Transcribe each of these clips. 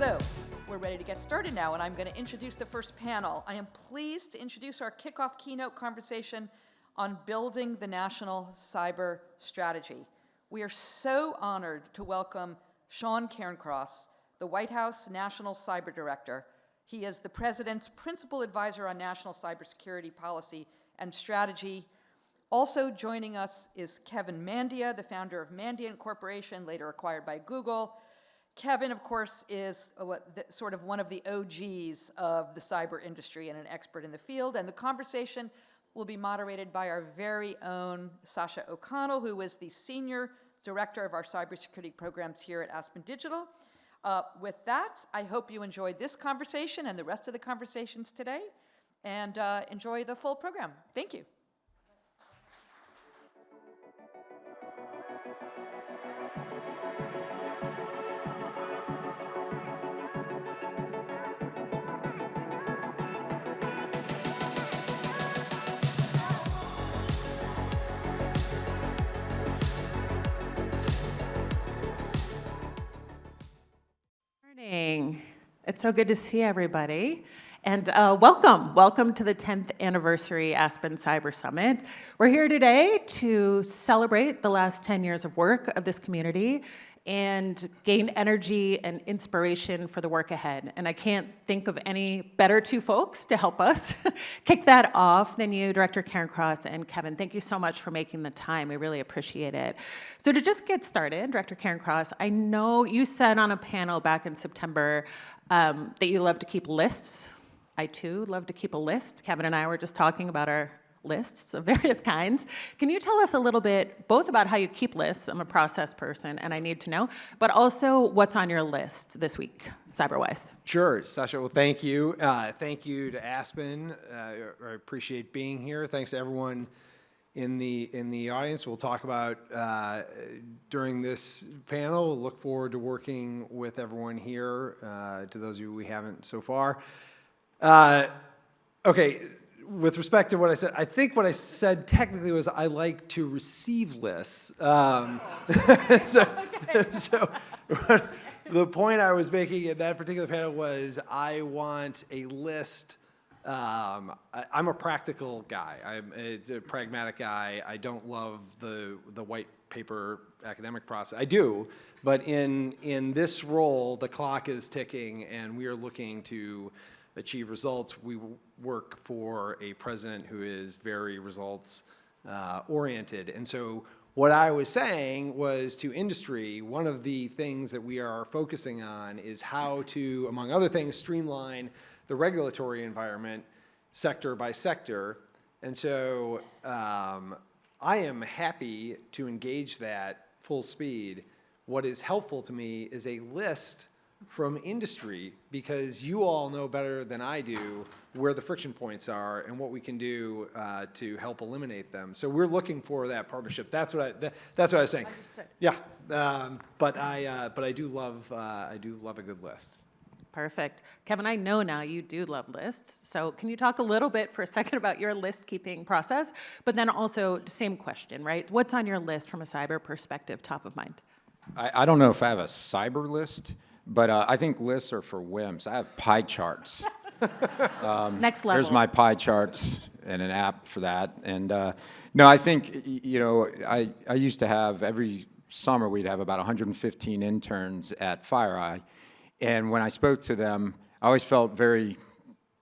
So, we're ready to get started now, and I'm going to introduce the first panel. I am pleased to introduce our kickoff keynote conversation on building the national cyber strategy. We are so honored to welcome Sean Cairncross, the White House National Cyber Director. He is the President's Principal Advisor on National Cybersecurity Policy and Strategy. Also joining us is Kevin Mandia, the founder of Mandiant Corporation, later acquired by Google. Kevin, of course, is sort of one of the OGs of the cyber industry and an expert in the field. And the conversation will be moderated by our very own Sasha O'Connell, who is the Senior Director of our cybersecurity programs here at Aspen Digital. With that, I hope you enjoyed this conversation and the rest of the conversations today, and enjoy the full program. Thank you. It's so good to see everybody. And welcome to the 10th anniversary Aspen Cyber Summit. We're here today to celebrate the last 10 years of work of this community and gain energy and inspiration for the work ahead. And I can't think of any better two folks to help us kick that off than you, Director Cairncross and Kevin. Thank you so much for making the time. We really appreciate it. So to just get started, Director Cairncross, I know you said on a panel back in September that you love to keep lists. I too love to keep a list. Kevin and I were just talking about our lists of various kinds. Can you tell us a little bit both about how you keep lists? I'm a process person and I need to know, but also what's on your list this week, cyber-wise? Sure, Sasha. Well, thank you. Thank you to Aspen. I appreciate being here. Thanks to everyone in the audience. We'll talk about during this panel. We'll look forward to working with everyone here. To those of you we haven't so far. Okay. With respect to what I said, I think what I said technically was I like to receive lists. So the point I was making in that particular panel was I want a list. I'm a practical guy. I'm a pragmatic guy. I don't love the white paper academic process. I do, but in this role, the clock is ticking, and we are looking to achieve results. We work for a president who is very results oriented. And so what I was saying was to industry, one of the things that we are focusing on is how to, among other things, streamline the regulatory environment sector by sector. And so I am happy to engage that full speed. What is helpful to me is a list from industry, because you all know better than I do where the friction points are and what we can do to help eliminate them. So we're looking for that partnership. That's what I was saying. Understood. Yeah, but I do love a good list. Perfect. Kevin, I know now you do love lists. So can you talk a little bit for a second about your list keeping process? But then also, same question, right? What's on your list from a cyber perspective, top of mind? I don't know if I have a cyber list, but I think lists are for wimps. I have pie charts. Next level. Here's my pie charts and an app for that. And no, I think, I used to have, every summer we'd have about 115 interns at FireEye. And when I spoke to them, I always felt very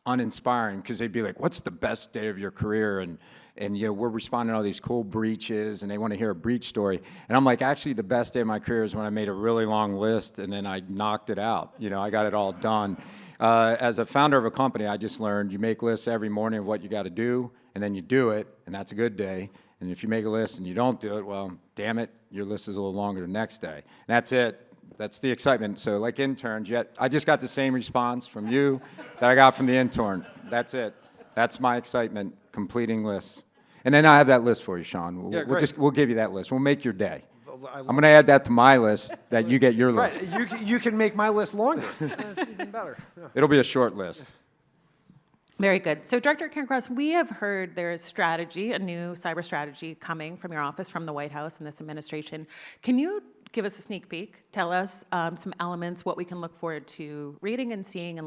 uninspiring, because they'd be like, what's the best day of your career? And we're responding to all these cool breaches, and they want to hear a breach story. And I'm like, actually, the best day of my career is when I made a really long list, and then I knocked it out. I got it all done. As a founder of a company, I just learned you make lists every morning of what you got to do, and then you do it, and that's a good day. And if you make a list and you don't do it, well, damn it, your list is a little longer the next day. And that's it. That's the excitement. So like interns, I just got the same response from you that I got from the intern. That's it. That's my excitement, completing lists. And then I have that list for you, Sean. We'll give you that list. We'll make your day. I'm going to add that to my list, that you get your list. Right. You can make my list longer. That's even better. Yeah. It'll be a short list. Very good. So Director Cairncross, we have heard there is strategy, a new cyber strategy coming from your office, from the White House and this administration. Can you give us a sneak peek. Tell us some elements, what we can look forward to reading and seeing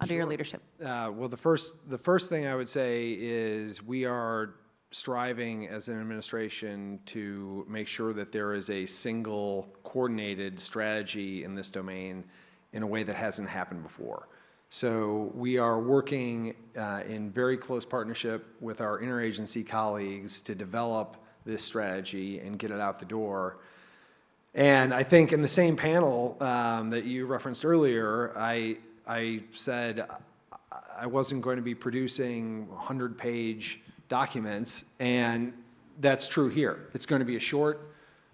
under your leadership. Well, the first thing I would say is we are striving as an administration to make sure that there is a single coordinated strategy in this domain in a way that hasn't happened before. So we are working in very close partnership with our interagency colleagues to develop this strategy and get it out the door. And I think in the same panel that you referenced earlier, I said I wasn't going to be producing 100-page documents, and that's true here. It's going to be a short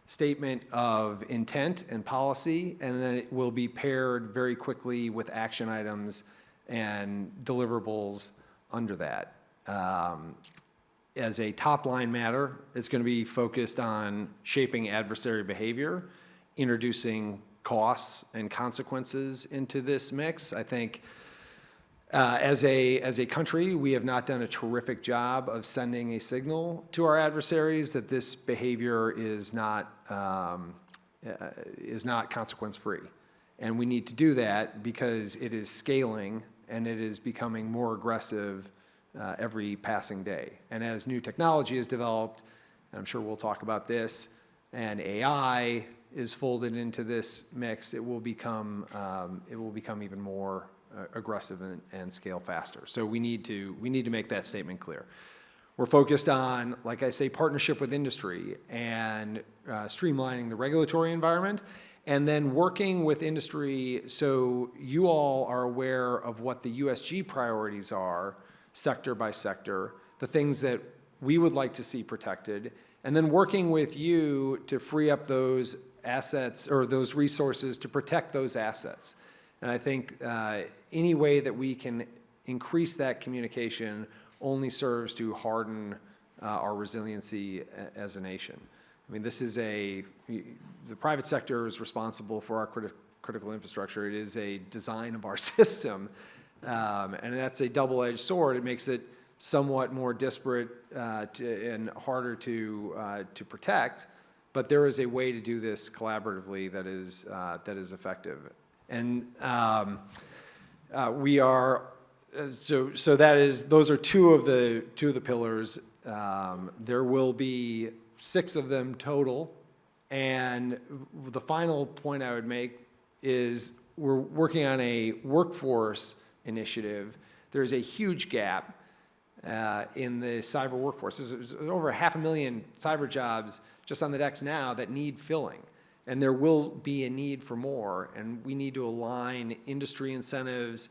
statement of intent and policy, and then it will be paired very quickly with action items and deliverables under that. As a top-line matter, it's going to be focused on shaping adversary behavior, introducing costs and consequences into this mix. I think as a country, we have not done a terrific job of sending a signal to our adversaries that this behavior is not consequence-free. And we need to do that because it is scaling and it is becoming more aggressive every passing day. And as new technology is developed, and I'm sure we'll talk about this, and AI is folded into this mix, it will become even more aggressive and scale faster. So we need to make that statement clear. We're focused on, like I say, partnership with industry and streamlining the regulatory environment, and then working with industry so you all are aware of what the USG priorities are, sector by sector, the things that we would like to see protected, and then working with you to free up those assets or those resources to protect those assets. And I think any way that we can increase that communication only serves to harden our resiliency as a nation. I mean, the private sector is responsible for our critical infrastructure. It is a design of our system, and that's a double-edged sword. It makes it somewhat more disparate and harder to protect, but there is a way to do this collaboratively that is effective. And we are so that is those are two of the pillars. There will be 6 of them total, and the final point I would make is we're working on a workforce initiative. There's a huge gap in the cyber workforce. There's over 500,000 cyber jobs just on the decks now that need filling. And there will be a need for more, and we need to align industry incentives,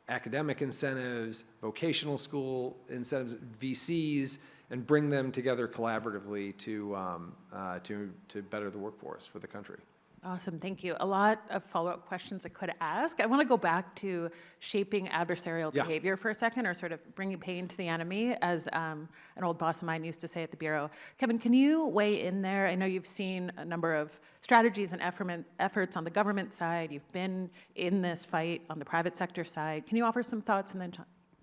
academic incentives, vocational school incentives, VCs, and bring them together collaboratively to better the workforce for the country. Awesome, thank you. A lot of follow-up questions I could ask. I want to go back to shaping adversarial behavior for a second, or sort of bringing pain to the enemy, as an old boss of mine used to say at the Bureau. Kevin, can you weigh in there? I know you've seen a number of strategies and efforts on the government side. You've been in this fight on the private sector side. Can you offer some thoughts, and then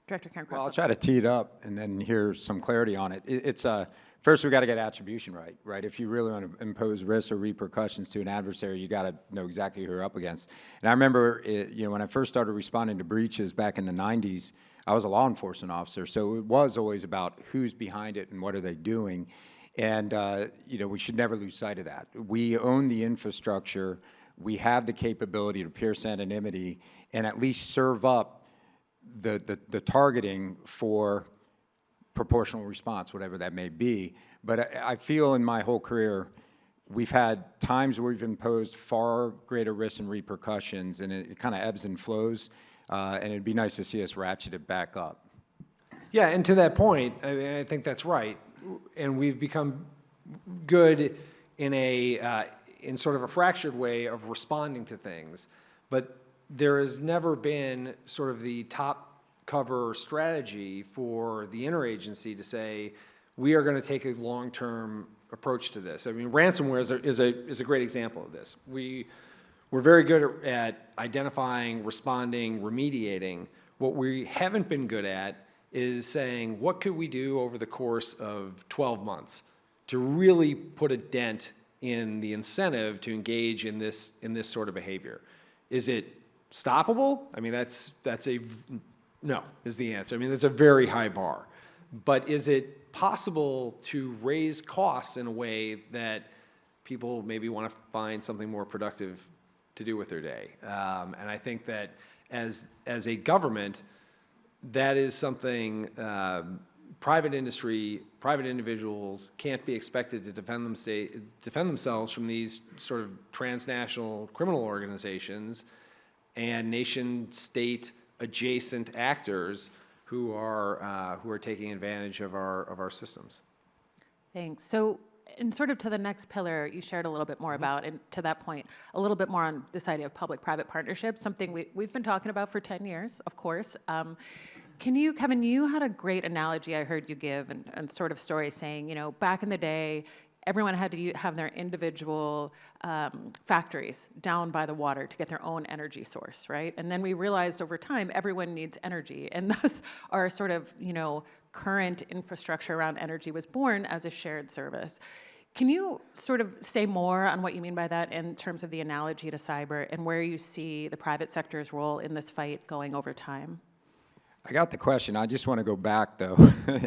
Director Cairncross? Well, I'll try to tee it up and then hear some clarity on it. It's first, we got to get attribution right. If you really want to impose risks or repercussions to an adversary, you got to know exactly who you're up against. And I remember, when I first started responding to breaches back in the 90s, I was a law enforcement officer, so it was always about who's behind it and what are they doing. And we should never lose sight of that. We own the infrastructure. We have the capability to pierce anonymity and at least serve up the targeting for proportional response, whatever that may be. But I feel in my whole career, we've had times where we've imposed far greater risks and repercussions, and it kind of ebbs and flows, and it'd be nice to see us ratchet it back up. Yeah, and to that point, I think that's right. And we've become good in sort of a fractured way of responding to things. But there has never been sort of the top cover strategy for the interagency to say, we are going to take a long-term approach to this. I mean, ransomware is a great example of this. We're very good at identifying, responding, remediating. What we haven't been good at is saying, what could we do over the course of 12 months to really put a dent in the incentive to engage in this sort of behavior. Is it stoppable? I mean, no is the answer. I mean, that's a very high bar. But is it possible to raise costs in a way that people maybe want to find something more productive to do with their day? And I think that as a government, that is something private industry, private individuals can't be expected to defend themselves from these sort of transnational criminal organizations and nation-state adjacent actors who are taking advantage of our systems. Thanks. So, and sort of to the next pillar, you shared a little bit more about, and to that point, a little bit more on this idea of public-private partnerships, something we've been talking about for 10 years, of course. Kevin, you had a great analogy I heard you give and sort of story saying, you know, back in the day, everyone had to have their individual factories down by the water to get their own energy source, right? And then we realized over time, everyone needs energy. And thus our sort of, you know, current infrastructure around energy was born as a shared service. Can you sort of say more on what you mean by that in terms of the analogy to cyber and where you see the private sector's role in this fight going over time? I got the question. I just want to go back, though,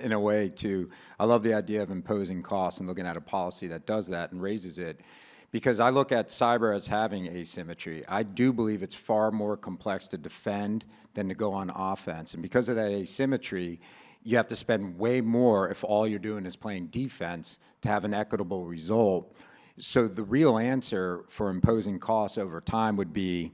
in a way, to I love the idea of imposing costs and looking at a policy that does that and raises it, because I look at cyber as having asymmetry. I do believe it's far more complex to defend than to go on offense. And because of that asymmetry, you have to spend way more if all you're doing is playing defense to have an equitable result. So the real answer for imposing costs over time would be,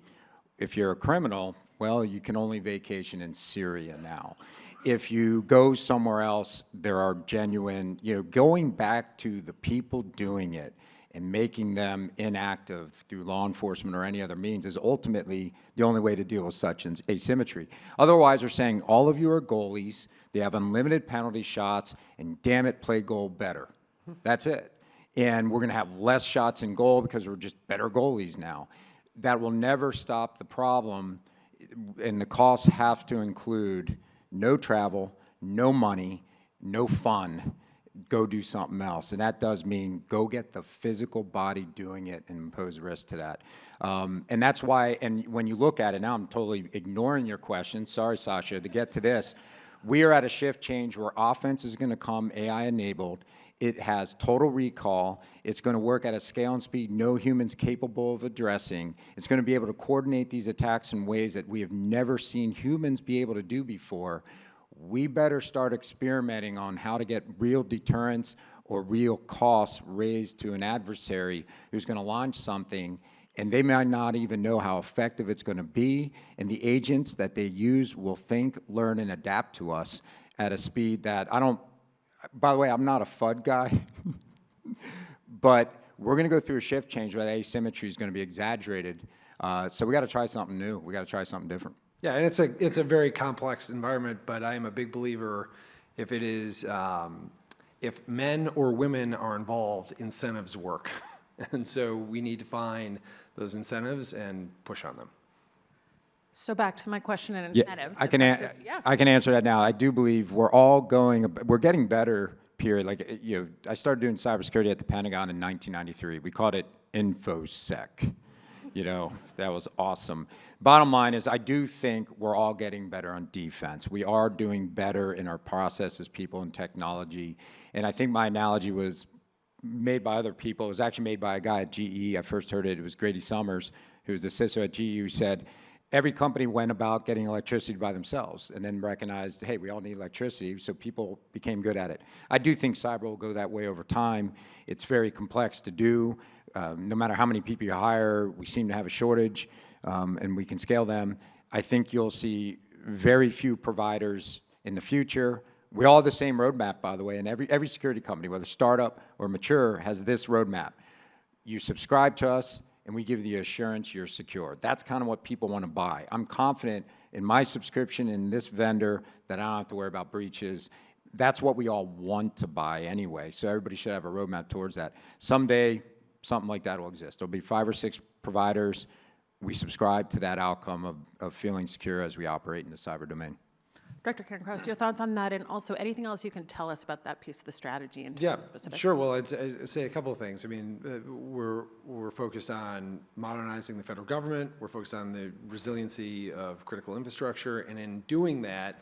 if you're a criminal, well, you can only vacation in Syria now. If you go somewhere else, there are genuine, you know, going back to the people doing it and making them inactive through law enforcement or any other means is ultimately the only way to deal with such asymmetry. Otherwise, we're saying all of you are goalies, they have unlimited penalty shots, and damn it, play goal better. That's it. And we're gonna have less shots in goal because we're just better goalies now. That will never stop the problem, and the costs have to include no travel, no money, no fun, go do something else. And that does mean go get the physical body doing it and impose risk to that. And that's why, and when you look at it, now I'm totally ignoring your question, sorry Sasha, to get to this, we are at a shift change where offense is gonna come AI enabled. It has total recall. It's going to work at a scale and speed no human's capable of addressing. It's going to be able to coordinate these attacks in ways that we have never seen humans be able to do before. We better start experimenting on how to get real deterrence or real costs raised to an adversary who's going to launch something, and they might not even know how effective it's going to be, and the agents that they use will think, learn, and adapt to us at a speed that I don't. By the way, I'm not a FUD guy, but we're going to go through a shift change where the asymmetry is going to be exaggerated. So we got to try something new. We got to try something different. Yeah, and it's a very complex environment, but I am a big believer if it is if men or women are involved, incentives work, and so we need to find those incentives and push on them. So back to my question and incentives. I can answer that now. I do believe we're getting better, period. Like, you know, I started doing cybersecurity at the Pentagon in 1993. We called it InfoSec. You know, that was awesome. Bottom line is I do think we're all getting better on defense. We are doing better in our processes, people, and technology. And I think my analogy was made by other people. It was actually made by a guy at GE. I first heard it. It was Grady Summers, who was the CISO at GE, who said, every company went about getting electricity by themselves and then recognized, hey, we all need electricity, so people became good at it. I do think cyber will go that way over time. It's very complex to do. No matter how many people you hire, we seem to have a shortage, and we can scale them. I think you'll see very few providers in the future. We all have the same roadmap, by the way, and every security company, whether startup or mature, has this roadmap. You subscribe to us, and we give you the assurance you're secure. That's kind of what people want to buy. I'm confident in my subscription in this vendor that I don't have to worry about breaches. That's what we all want to buy anyway, so everybody should have a roadmap towards that. Someday, something like that will exist. There'll be 5 or 6 providers. We subscribe to that outcome of feeling secure as we operate in the cyber domain. Director Cairncross, your thoughts on that, and also anything else you can tell us about that piece of the strategy in terms Yeah, of specifics? sure. Well, I'd say a couple of things. I mean, we're focused on modernizing the federal government. We're focused on the resiliency of critical infrastructure, and in doing that,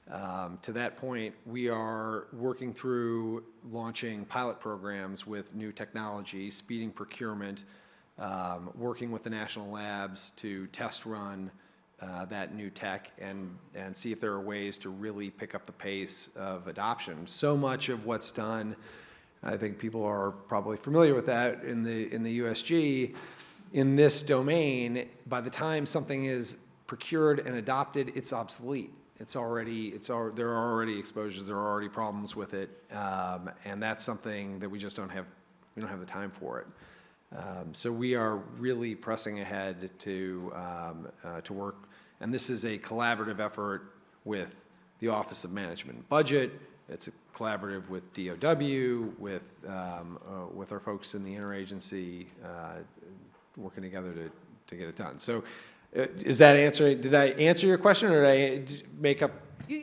to that point, we are working through launching pilot programs with new technology, speeding procurement, working with the national labs to test run that new tech and see if there are ways to really pick up the pace of adoption. So much of what's done, I think people are probably familiar with that in the USG, in this domain, by the time something is procured and adopted, it's obsolete. There are already exposures, there are already problems with it, and that's something that we just don't have the time for it. So we are really pressing ahead to work, and this is a collaborative effort with the Office of Management and Budget. It's a collaborative with DOW, with our folks in the interagency, working together to get it done. So, is that answering? Did I answer your question, or did I make up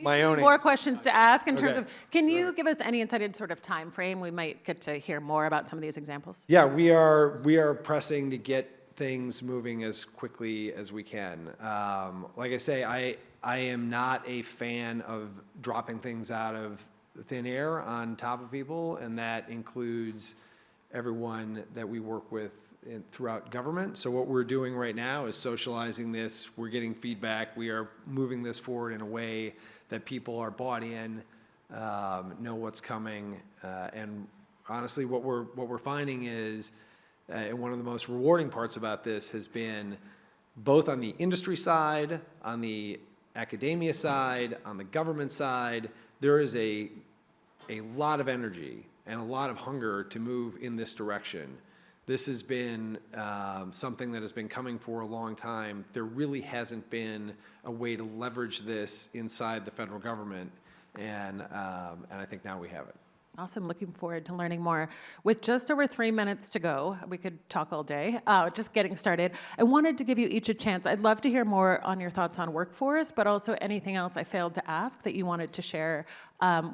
my own? More questions to ask in terms Okay. of, can you give us any insight into sort of time frame? We might get to hear more about some of these examples. Yeah, we are pressing to get things moving as quickly as we can. Like I say, I am not a fan of dropping things out of thin air on top of people, and that includes everyone that we work with throughout government. So what we're doing right now is socializing this. We're getting feedback. We are moving this forward in a way that people are bought in, know what's coming, and honestly, what we're finding is, and one of the most rewarding parts about this has been both on the industry side, on the academia side, on the government side, there is a lot of energy and a lot of hunger to move in this direction. This has been something that has been coming for a long time. There really hasn't been a way to leverage this inside the federal government, and I think now we have it. Awesome, looking forward to learning more. With just over 3 minutes to go, we could talk all day, just getting started. I wanted to give you each a chance. I'd love to hear more on your thoughts on workforce, but also anything else I failed to ask that you wanted to share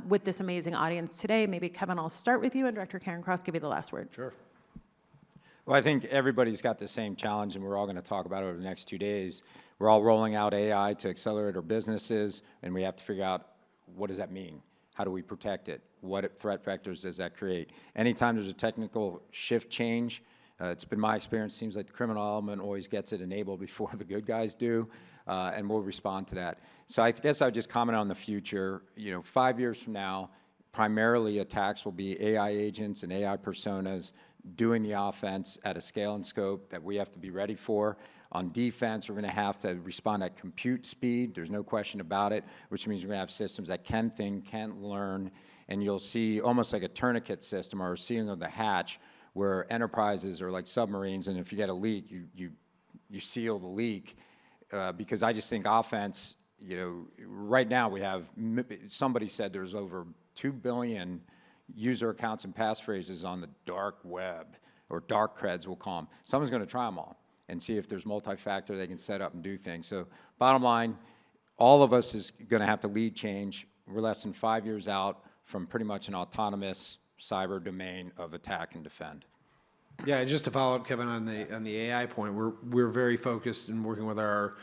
with this amazing audience today. Maybe Kevin, I'll start with you, and Director Cairncross, give you the last word. Sure. Well, I think everybody's got the same challenge, and we're all going to talk about it over the next 2 days. We're all rolling out AI to accelerate our businesses, and we have to figure out, what does that mean? How do we protect it? What threat vectors does that create? Anytime there's a technical shift change, it's been my experience, seems like the criminal element always gets it enabled before the good guys do, and we'll respond to that. So I guess I would just comment on the future. 5 years from now, primarily attacks will be AI agents and AI personas doing the offense at a scale and scope that we have to be ready for. On defense, we're going to have to respond at compute speed. There's no question about it, which means we're going to have systems that can think, can learn, and you'll see almost like a tourniquet system or a sealing of the hatch where enterprises are like submarines, and if you get a leak, you seal the leak. Because I just think offense, right now we have, somebody said there's over 2 billion user accounts and passphrases on the dark web, or dark creds we'll call them. Someone's going to try them all and see if there's multi-factor they can set up and do things. So bottom line, all of us is going to have to lead change. We're less than 5 years out from pretty much an autonomous cyber domain of attack and defend. Yeah, and just to follow up, Kevin, on the AI point, we're very focused in working with our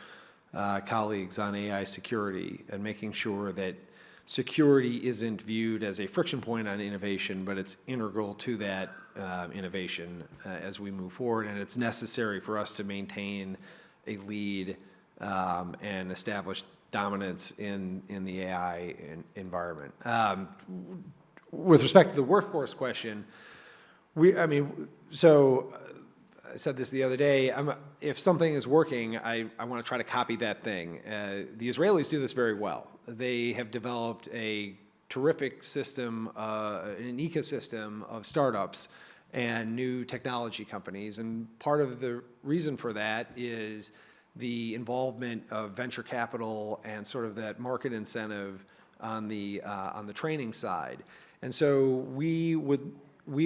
colleagues on AI security and making sure that security isn't viewed as a friction point on innovation, but it's integral to that innovation as we move forward, and it's necessary for us to maintain a lead and establish dominance in the AI environment. With respect to the workforce question, so I said this the other day, if something is working, I want to try to copy that thing. The Israelis do this very well. They have developed a terrific system, an ecosystem of startups and new technology companies, and part of the reason for that is the involvement of venture capital and sort of that market incentive on the training side. And so we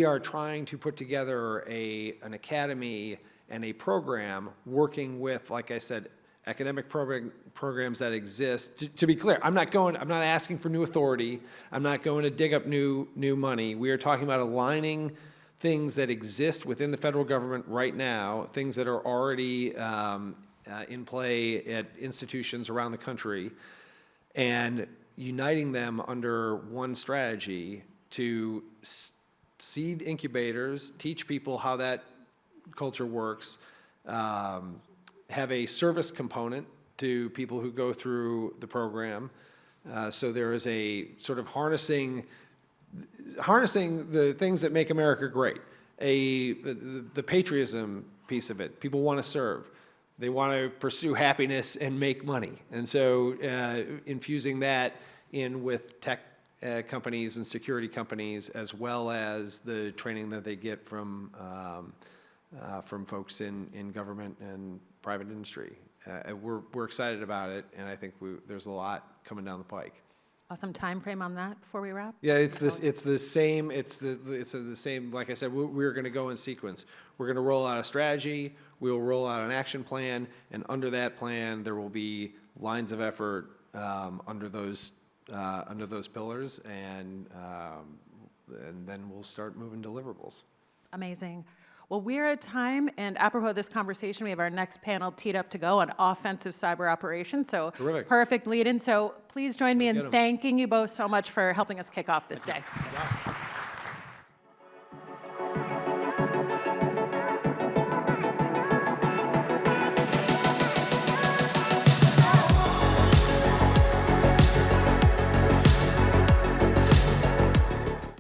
are trying to put together an academy and a program working with, like I said, academic programs that exist. To be clear, I'm not asking for new authority. I'm not going to dig up new money. We are talking about aligning things that exist within the federal government right now, things that are already in play at institutions around the country, and uniting them under one strategy to seed incubators, teach people how that culture works, have a service component to people who go through the program. So there is a sort of harnessing the things that make America great. The patriotism piece of it. People want to serve. They want to pursue happiness and make money. And so infusing that in with tech companies and security companies, as well as the training that they get from folks in government and private industry. We're excited about it, and I think there's a lot coming down the pike. Awesome time frame on that before we wrap? Yeah, it's the same. Like I said, we're going to go in sequence. We're going to roll out a strategy. We'll roll out an action plan, and under that plan, there will be lines of effort under those pillars, and then we'll start moving deliverables. Amazing. Well, we're at time, and apropos of this conversation, we have our next panel teed up to go on offensive cyber operations. So terrific. Perfect lead-in. So please join me in thanking you both so much for helping us kick off this day.